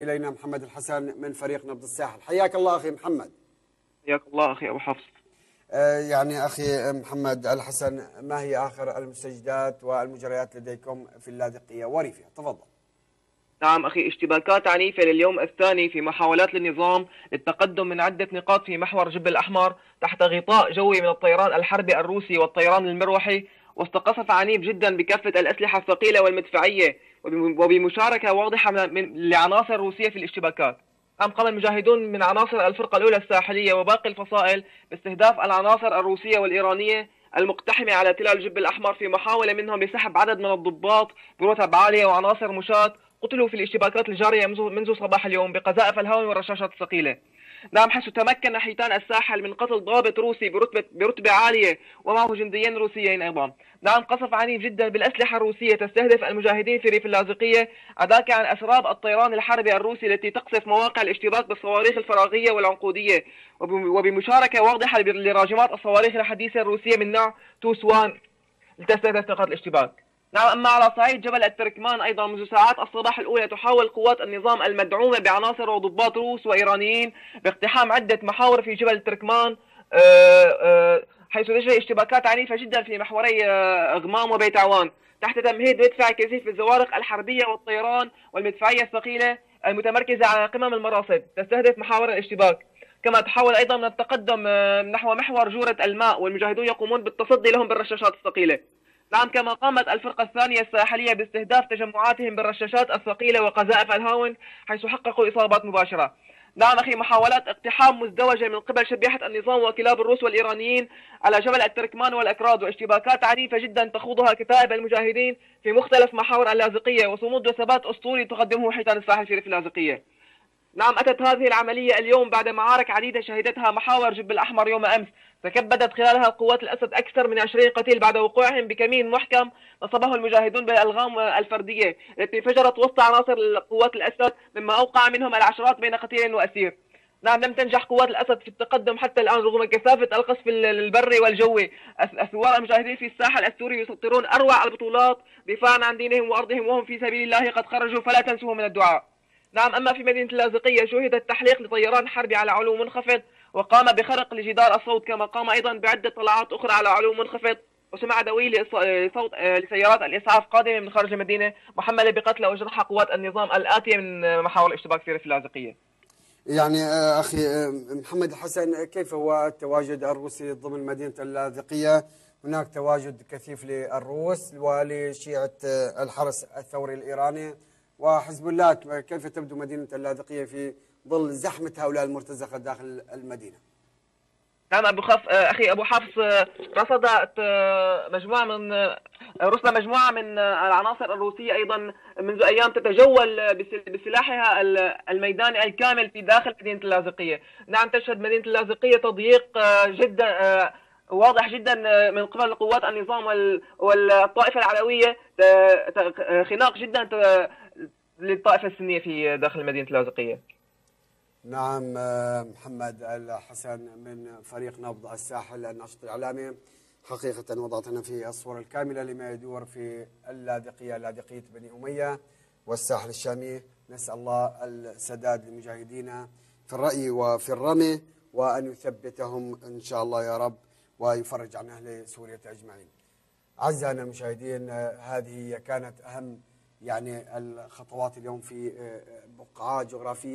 إلينا محمد الحسن من فريق نبض الساحل. حياك الله أخي محمد. حياك الله أخي أبو حفص. يعني أخي محمد الحسن، ما هي آخر المستجدات والمجريات لديكم في اللاذقية وريفها؟ تفضل. نعم أخي، اشتباكات عنيفة لليوم الثاني في محاولات للنظام للتقدم من عدة نقاط في محور جبل الأحمر تحت غطاء جوي من الطيران الحربي الروسي والطيران المروحي، وسط قصف عنيف جدا بكافة الأسلحة الثقيلة والمدفعية، وبمشاركة واضحة لعناصر روسية في الاشتباكات. قام المجاهدون من عناصر الفرقة الأولى الساحلية وباقي الفصائل باستهداف العناصر الروسية والإيرانية المقتحمة على تلال جبل الأحمر في محاولة منهم لسحب عدد من الضباط برتب عالية وعناصر مشاة قتلوا في الاشتباكات الجارية منذ صباح اليوم بقذائف الهاون والرشاشات الثقيلة. نعم، حيث تمكن حيتان الساحل من قتل ضابط روسي برتبة عالية ومعه جنديين روسيين أيضا. نعم، قصف عنيف جدا بالأسلحة الروسية تستهدف المجاهدين في ريف اللاذقية، عداك عن أسراب الطيران الحربي الروسي التي تقصف مواقع الاشتباك بالصواريخ الفراغية والعنقودية، وبمشاركة واضحة لراجمات الصواريخ الحديثة الروسية من نوع توس 1 لتستهدف نقاط الاشتباك. نعم، أما على صعيد جبل التركمان أيضا منذ ساعات الصباح الأولى تحاول قوات النظام المدعومة بعناصر وضباط روس وإيرانيين باقتحام عدة محاور في جبل التركمان، حيث تجري اشتباكات عنيفة جدا في محوري غمام وبيت عوان تحت تمهيد مدفع كثيف الزوارق الحربية والطيران والمدفعية الثقيلة المتمركزة على قمم المراصد تستهدف محاور الاشتباك. كما تحاول أيضا من التقدم نحو محور جورة الماء، والمجاهدون يقومون بالتصدي لهم بالرشاشات الثقيلة. نعم، كما قامت الفرقة الثانية الساحلية باستهداف تجمعاتهم بالرشاشات الثقيلة وقذائف الهاون، حيث حققوا إصابات مباشرة. نعم أخي، محاولات اقتحام مزدوجة من قبل شبيحة النظام وكلاب الروس والإيرانيين على جبل التركمان والأكراد، واشتباكات عنيفة جدا تخوضها كتائب المجاهدين في مختلف محاور اللاذقية، وصمود وثبات أسطوري تقدمه حيتان الساحل في ريف اللاذقية. نعم، أتت هذه العملية اليوم بعد معارك عديدة شهدتها محاور جبل الأحمر يوم أمس، تكبدت خلالها قوات الأسد أكثر من 20 قتيل بعد وقوعهم بكمين محكم نصبه المجاهدون بالألغام الفردية التي انفجرت وسط عناصر قوات الأسد، مما أوقع منهم العشرات بين قتيل وأسير. نعم، لم تنجح قوات الأسد في التقدم حتى الآن رغم كثافة القصف البري والجوي. الثوار المجاهدين في الساحل السوري يسطرون أروع البطولات دفاعا عن دينهم وأرضهم، وهم في سبيل الله قد خرجوا فلا تنسوهم من الدعاء. نعم، أما في مدينة اللاذقية شهد التحليق لطيران حربي على علو منخفض وقام بخرق لجدار الصوت، كما قام أيضا بعدة طلعات أخرى على علو منخفض، وسمع دوي لصوت لسيارات الإسعاف قادمة من خارج المدينة محملة بقتلى وجرحى قوات النظام الآتية من محاور الاشتباك في ريف اللاذقية. يعني أخي محمد الحسن، كيف هو التواجد الروسي ضمن مدينة اللاذقية؟ هناك تواجد كثيف للروس ولشيعة الحرس الثوري الإيراني وحزب الله. كيف تبدو مدينة اللاذقية في ظل زحمة هؤلاء المرتزقة داخل المدينة؟ نعم أخي أبو حفص، رصدت مجموعة من رسل مجموعة من العناصر الروسية أيضا منذ أيام تتجول بسلاحها الميداني الكامل في داخل مدينة اللاذقية. نعم، تشهد مدينة اللاذقية تضييق جدا واضح جدا من قبل قوات النظام والطائفة العلوية، خناق جدا للطائفة السنية في داخل مدينة اللاذقية. نعم، محمد الحسن من فريق نبض الساحل الناشط الإعلامي، حقيقة وضعتنا في الصورة الكاملة لما يدور في اللاذقية، لاذقية بني أمية والساحل الشامي. نسأل الله السداد لمجاهدينا في الرأي وفي الرمي، وأن يثبتهم إن شاء الله يا رب، ويفرج عن أهل سوريا أجمعين. أعزائنا المشاهدين، هذه كانت أهم الخطوات اليوم في بقعات جغرافية